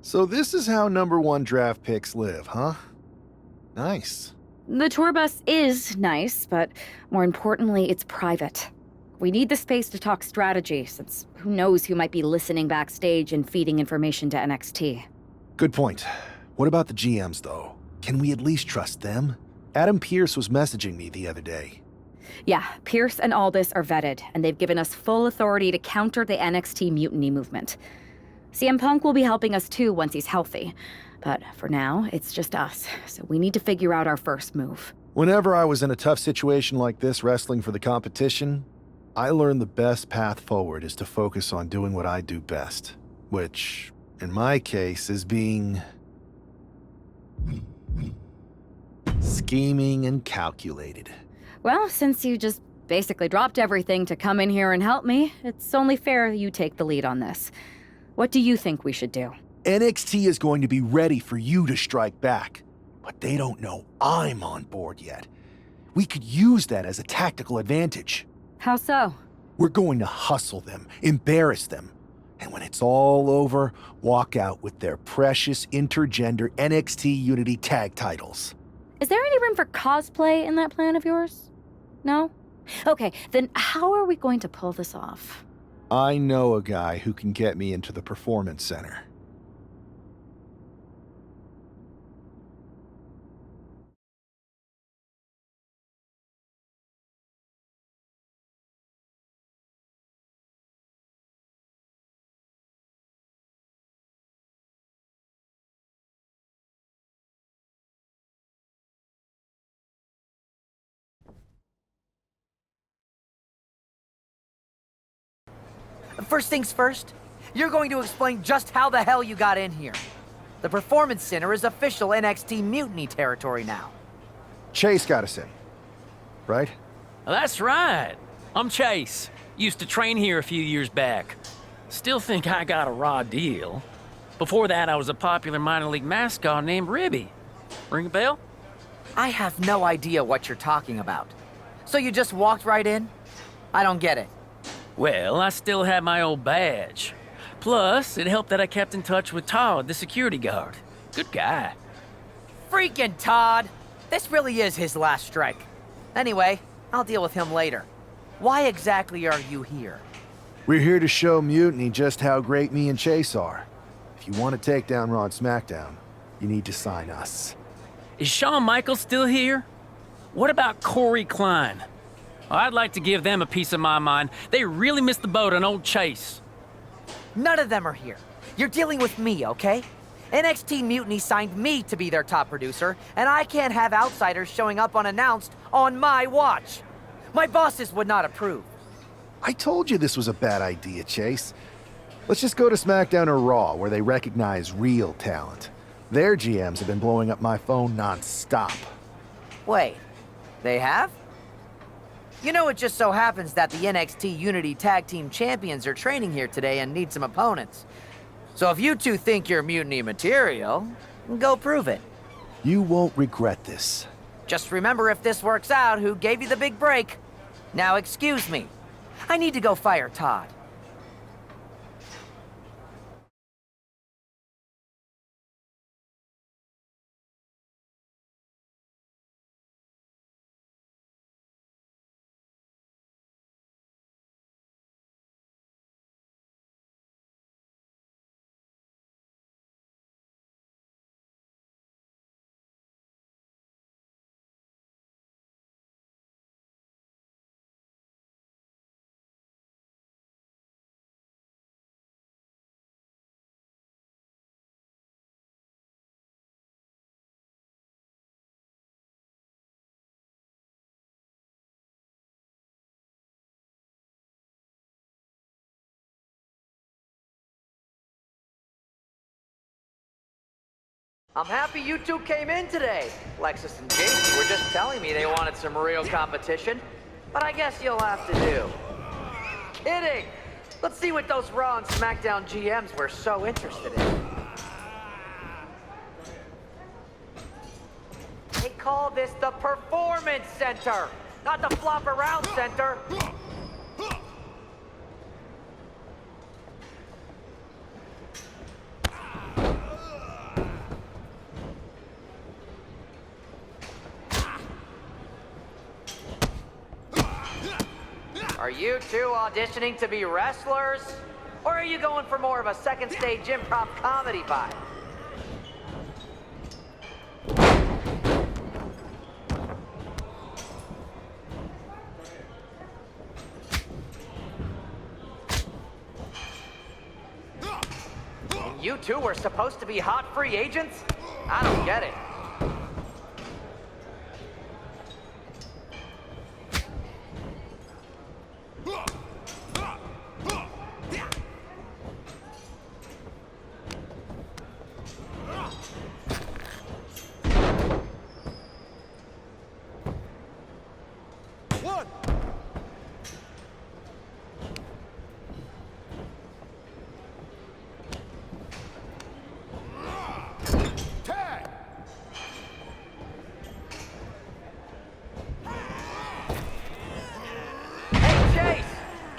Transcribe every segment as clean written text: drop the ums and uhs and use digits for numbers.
So this is how #1 draft picks live, huh? Nice. The tour bus is nice, but more importantly, it's private. We need the space to talk strategy, since who knows who might be listening backstage and feeding information to NXT. Good point. What about the GMs, though? Can we at least trust them? Adam Pearce was messaging me the other day. Yeah, Pierce and Aldis are vetted, and they've given us full authority to counter the NXT mutiny movement. CM Punk will be helping us too once he's healthy. But for now, it's just us, so we need to figure out our first move. Whenever I was in a tough situation like this wrestling for the competition, I learned the best path forward is to focus on doing what I do best. Which, in my case, is being scheming and calculated. Well, since you just basically dropped everything to come in here and help me, it's only fair you take the lead on this. What do you think we should do? NXT is going to be ready for you to strike back, but they don't know I'm on board yet. We could use that as a tactical advantage. How so? We're going to hustle them, embarrass them, and when it's all over, walk out with their precious intergender NXT Unity tag titles. Is there any room for cosplay in that plan of yours? No? Okay, then how are we going to pull this off? I know a guy who can get me into the Performance Center. First things first, you're going to explain just how the hell you got in here. The Performance Center is official NXT Mutiny territory now. Chase got us in, right? That's right. I'm Chase. Used to train here a few years back. Still think I got a raw deal. Before that, I was a popular minor league mascot named Ribby. Ring a bell? I have no idea what you're talking about. So you just walked right in? I don't get it. Well, I still had my old badge. Plus, it helped that I kept in touch with Todd, the security guard. Good guy. Freaking Todd! This really is his last strike. Anyway, I'll deal with him later. Why exactly are you here? We're here to show Mutiny just how great me and Chase are. If you want to take down Raw and SmackDown, you need to sign us. Is Shawn Michaels still here? What about Corey Klein? I'd like to give them a piece of my mind. They really missed the boat on old Chase. None of them are here. You're dealing with me, okay? NXT Mutiny signed me to be their top producer, and I can't have outsiders showing up unannounced on my watch. My bosses would not approve. I told you this was a bad idea, Chase. Let's just go to SmackDown or Raw, where they recognize real talent. Their GMs have been blowing up my phone non-stop. Wait, they have? You know, it just so happens that the NXT Unity Tag Team Champions are training here today and need some opponents. So if you two think you're Mutiny material, go prove it. You won't regret this. Just remember, if this works out, who gave you the big break. Now excuse me. I need to go fire Todd. I'm happy you two came in today. Lexus and JC were just telling me they wanted some real competition, but I guess you'll have to do. Kidding! Let's see what those Raw and SmackDown GMs were so interested in. They call this the Performance Center, not the Flop Around Center. Are you two auditioning to be wrestlers? Or are you going for more of a second stage improv comedy vibe? And you two were supposed to be hot free agents? I don't get it.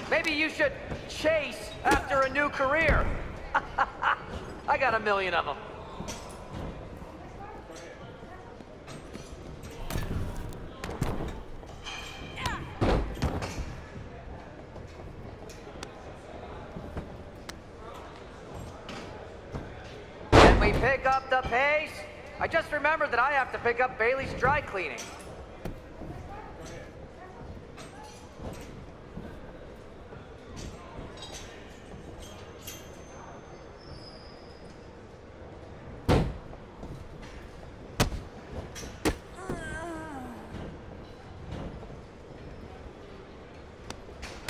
Maybe you should chase after a new career. I got a million of them. Can we pick up the pace? I just remembered that I have to pick up Bailey's dry cleaning.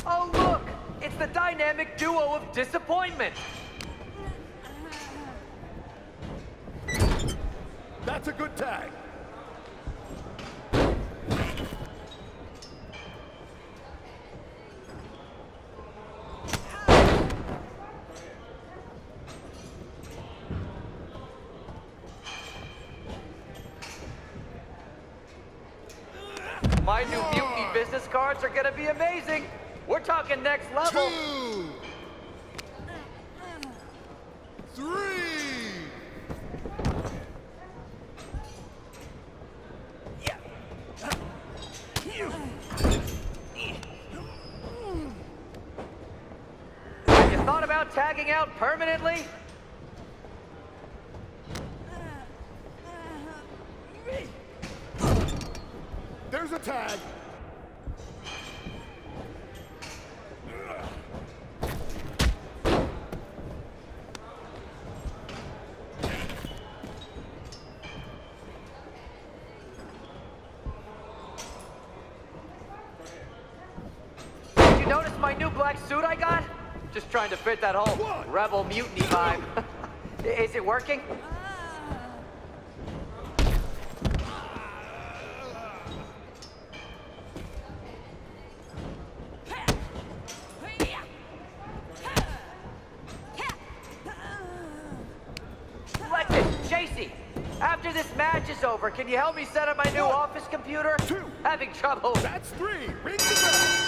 Oh, look! It's the dynamic duo of disappointment! That's a good tag. My new mutiny business cards are gonna be amazing! We're talking next level! 2, 3. Have you thought about tagging out permanently? There's a tag. Did you notice my new black suit I got? Just trying to fit that whole rebel mutiny vibe. Is it working? JC, after this match is over, can you help me set up my new office computer? 2. Having trouble. That's 3. Ring the bell.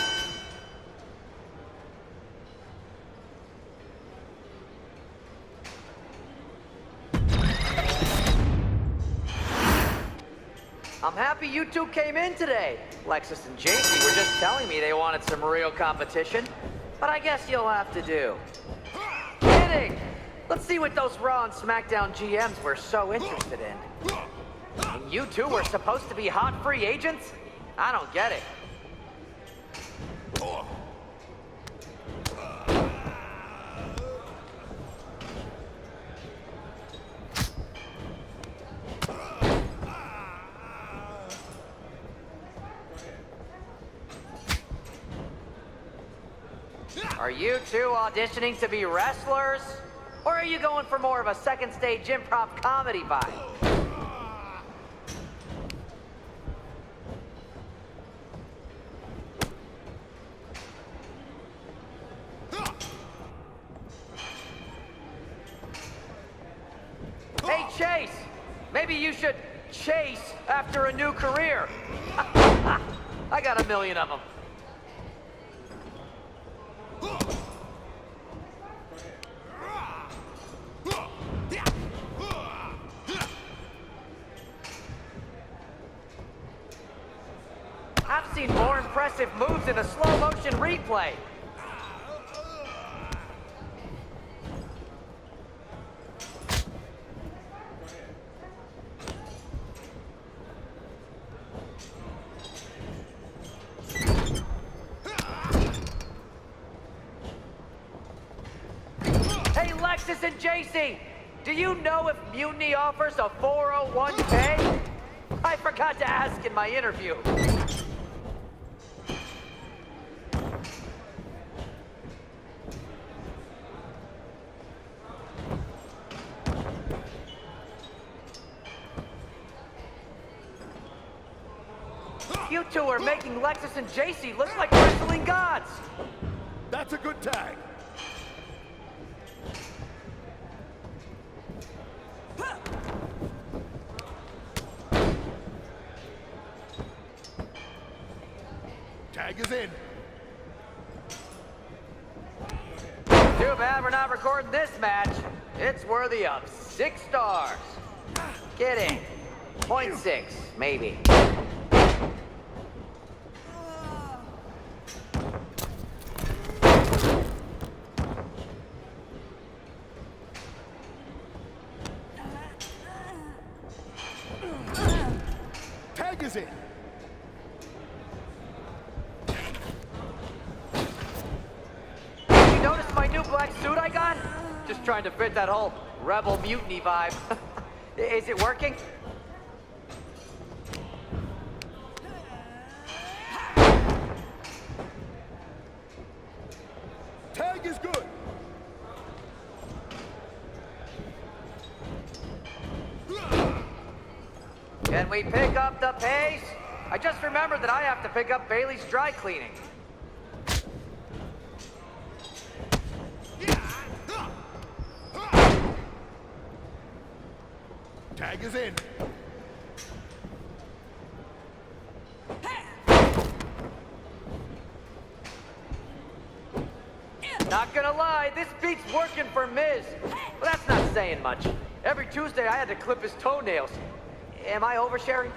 I'm happy you two came in today. Lexus and JC were just telling me they wanted some real competition, but I guess you'll have to do. Kidding! Let's see what those Raw and SmackDown GMs were so interested in. And you two were supposed to be hot free agents? I don't get it. Are you two auditioning to be wrestlers? Or are you going for more of a second stage improv comedy vibe? Hey, Chase! Maybe you should chase after a new career. I got a million of them. I've seen more impressive moves in a slow-motion replay. Hey, Lexus and JC, do you know if Mutiny offers a 401k? I forgot to ask in my interview. You two are making Lexus and JC look like wrestling gods. That's a good tag. Tag is in. Too bad we're not recording this match. It's worthy of 6 stars. Kidding. 0.6, maybe. Tag is in. You notice my new black suit I got? Just trying to fit that whole rebel mutiny vibe. Is it working? Tag is good. Can we pick up the pace? I just remembered that I have to pick up Bailey's dry cleaning. Tag is in. Not gonna lie, this beat's working for Miz. But that's not saying much. Every Tuesday I had to clip his toenails. Am I oversharing?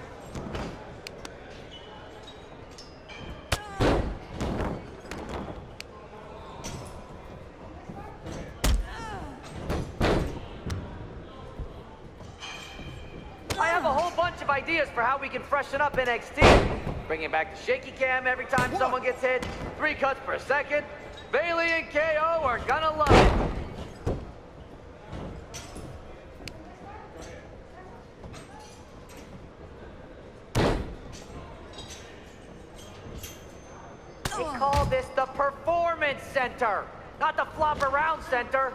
I have a whole bunch of ideas for how we can freshen up NXT. Bringing back the shaky cam every time someone gets hit. 3 cuts per second. Bailey and KO are gonna love it. They call this the Performance Center, not the Flop Around Center.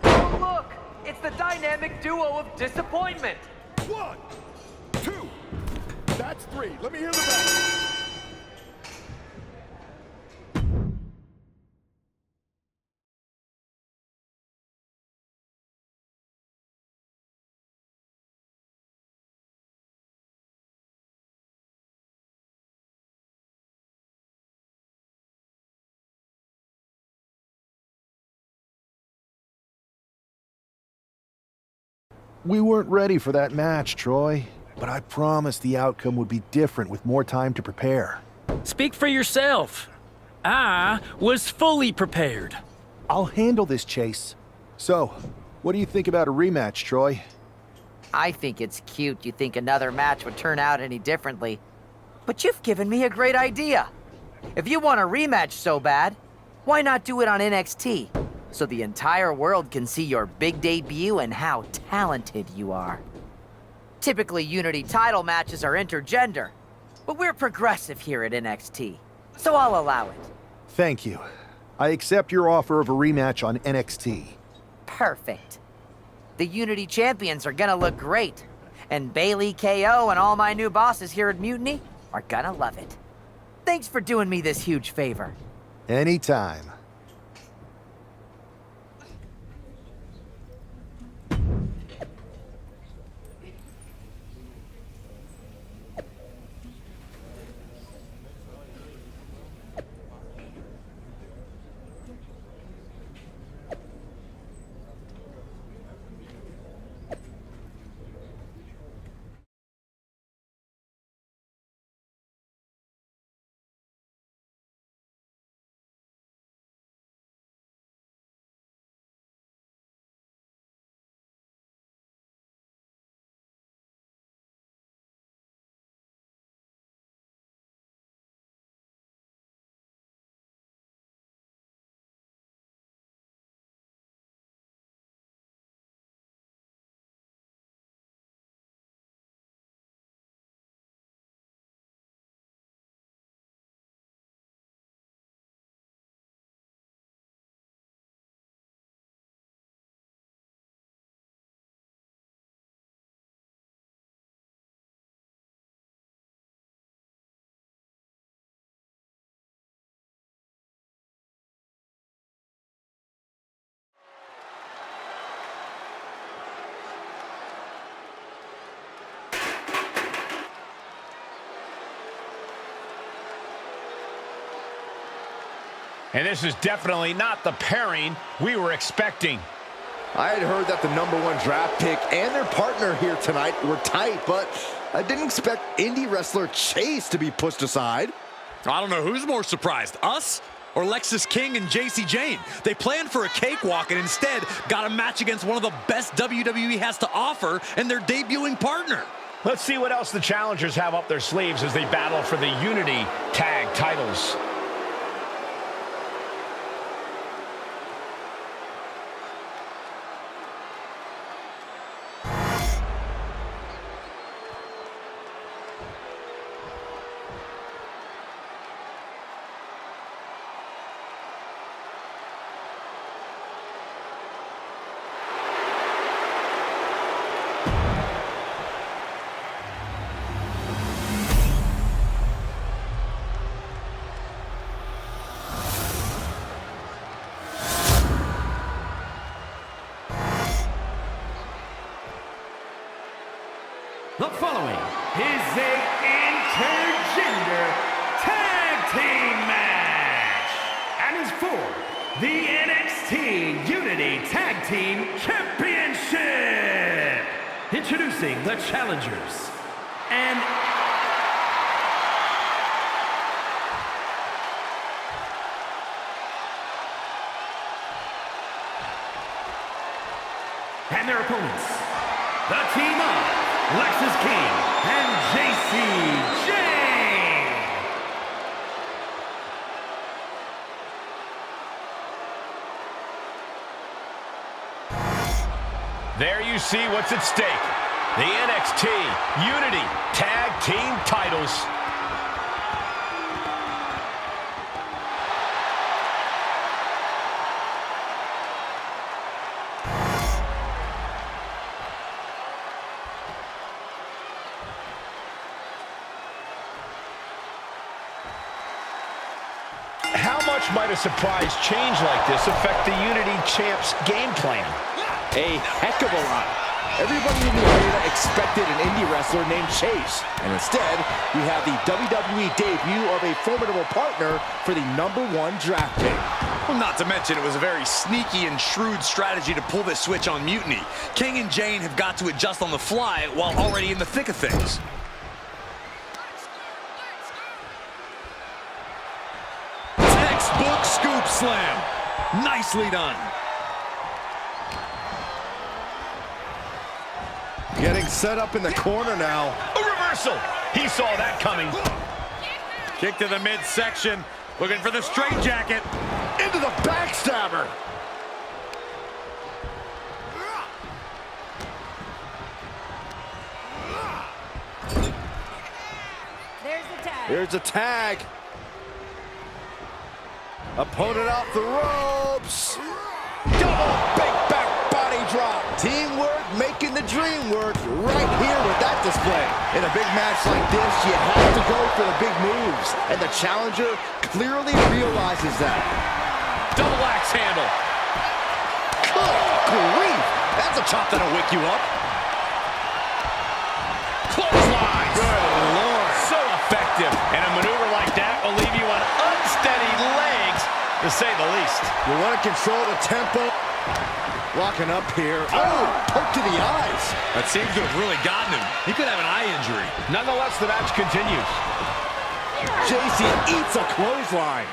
Oh, look! It's the dynamic duo of disappointment. 1, 2. That's 3. Let me hear the bell. We weren't ready for that match, Troy, but I promised the outcome would be different with more time to prepare. Speak for yourself. I was fully prepared. I'll handle this, Chase. So, what do you think about a rematch, Troy? I think it's cute you think another match would turn out any differently. But you've given me a great idea. If you want a rematch so bad, why not do it on NXT? So the entire world can see your big debut and how talented you are. Typically, Unity title matches are intergender, but we're progressive here at NXT, so I'll allow it. Thank you. I accept your offer of a rematch on NXT. Perfect. The Unity champions are gonna look great, and Bailey, KO, and all my new bosses here at Mutiny are gonna love it. Thanks for doing me this huge favor. Anytime. And this is definitely not the pairing we were expecting. I had heard that the #1 draft pick and their partner here tonight were tight, but I didn't expect indie wrestler Chase to be pushed aside. I don't know who's more surprised, us or Lexis King and JC Jane. They planned for a cakewalk and instead got a match against one of the best WWE has to offer and their debuting partner. Let's see what else the challengers have up their sleeves as they battle for the Unity Tag titles. The following is a intergender tag team match and is for the NXT Unity Tag Team Championship. Introducing the challengers and their opponents, the team of Lexis King and JC Jane. There you see what's at stake. The NXT Unity Tag Team titles. How much might a surprise change like this affect the Unity Champ's game plan? A heck of a lot. Everybody in the arena expected an indie wrestler named Chase, and instead, we have the WWE debut of a formidable partner for the #1 draft pick. Well, not to mention it was a very sneaky and shrewd strategy to pull this switch on Mutiny. King and Jane have got to adjust on the fly while already in the thick of things. Textbook scoop slam. Nicely done. Getting set up in the corner now. A reversal. He saw that coming. Kick to the midsection. Looking for the straight jacket. Into the backstabber. Here's a tag. Opponent off the ropes. Double big back body drop. Teamwork making the dream work right here with that display. In a big match like this, you have to go for the big moves. And the challenger clearly realizes that. Double axe handle. Good grief. That's a chop that'll wake you up. Clothesline. Good Lord. So effective. And a maneuver like that will leave you on unsteady legs, to say the least. You want to control the tempo. Locking up here. Oh, poke to the eyes. That seems to have really gotten him. He could have an eye injury. Nonetheless, the match continues. JC eats a clothesline.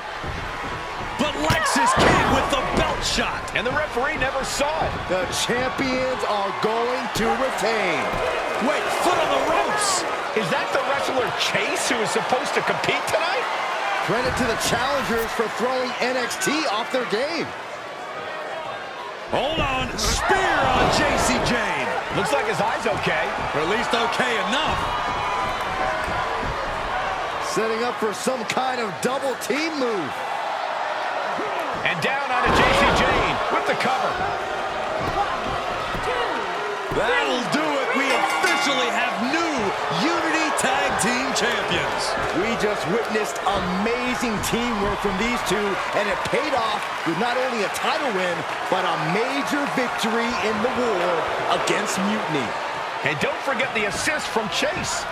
But Lexis King with the belt shot. And the referee never saw it. The champions are going to retain. Wait, foot on the ropes. Is that the wrestler Chase who is supposed to compete tonight? Credit to the challengers for throwing NXT off their game. Hold on. Spear on JC Jane. Looks like his eye's okay. Or at least okay enough. Setting up for some kind of double team move. And down onto JC Jane with the cover. That'll do it. We officially have new Unity Tag Team Champions. We just witnessed amazing teamwork from these two, and it paid off with not only a title win, but a major victory in the war against Mutiny. And don't forget the assist from Chase.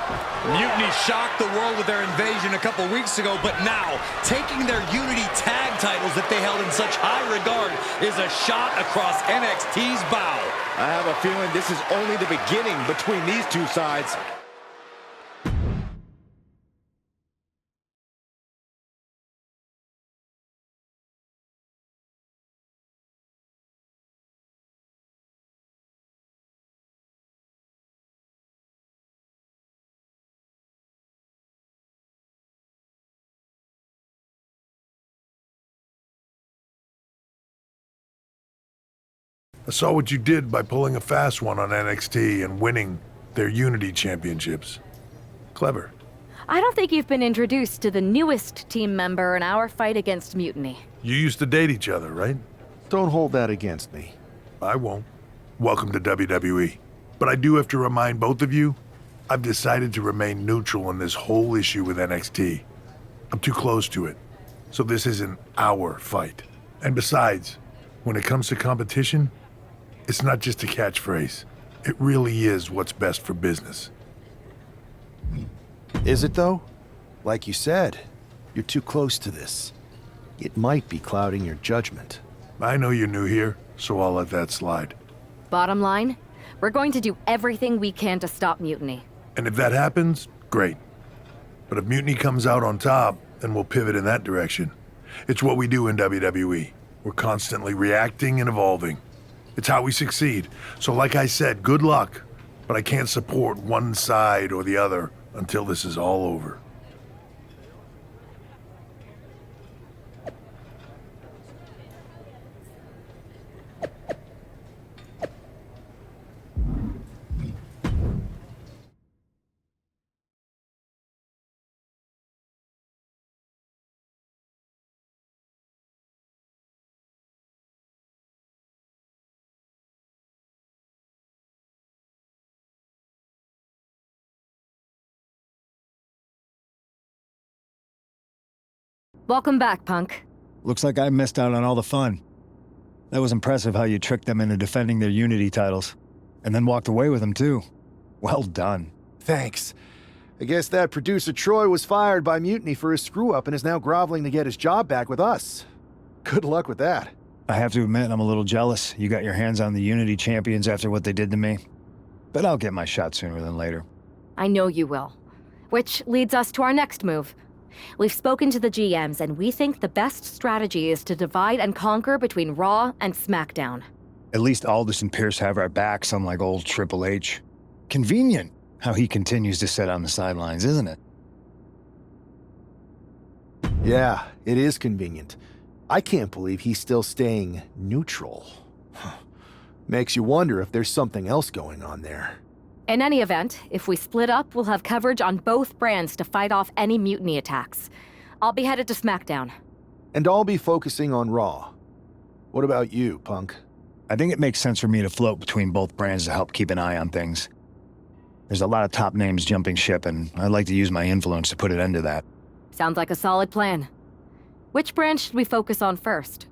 Mutiny shocked the world with their invasion a couple weeks ago, but now, taking their Unity tag titles that they held in such high regard is a shot across NXT's bow. I have a feeling this is only the beginning between these two sides. I saw what you did by pulling a fast one on NXT and winning their Unity championships. Clever. I don't think you've been introduced to the newest team member in our fight against Mutiny. You used to date each other, right? Don't hold that against me. I won't. Welcome to WWE. But I do have to remind both of you, I've decided to remain neutral in this whole issue with NXT. I'm too close to it. So this isn't our fight. And besides, when it comes to competition, it's not just a catchphrase. It really is what's best for business. Is it, though? Like you said, you're too close to this. It might be clouding your judgment. I know you're new here, so I'll let that slide. Bottom line, we're going to do everything we can to stop Mutiny. And if that happens, great. But if Mutiny comes out on top, then we'll pivot in that direction. It's what we do in WWE. We're constantly reacting and evolving. It's how we succeed. So like I said, good luck. But I can't support one side or the other until this is all over. Welcome back, Punk. Looks like I missed out on all the fun. That was impressive how you tricked them into defending their Unity titles. And then walked away with them, too. Well done. Thanks. I guess that producer Troy was fired by Mutiny for his screw-up and is now groveling to get his job back with us. Good luck with that. I have to admit, I'm a little jealous. You got your hands on the Unity champions after what they did to me. But I'll get my shot sooner than later. I know you will. Which leads us to our next move. We've spoken to the GMs, and we think the best strategy is to divide and conquer between Raw and SmackDown. At least Aldous and Pierce have our backs, unlike old Triple H. Convenient how he continues to sit on the sidelines, isn't it? Yeah, it is convenient. I can't believe he's still staying neutral. Makes you wonder if there's something else going on there. In any event, if we split up, we'll have coverage on both brands to fight off any Mutiny attacks. I'll be headed to SmackDown. And I'll be focusing on Raw. What about you, Punk? I think it makes sense for me to float between both brands to help keep an eye on things. There's a lot of top names jumping ship, and I'd like to use my influence to put an end to that. Sounds like a solid plan. Which brand should we focus on first?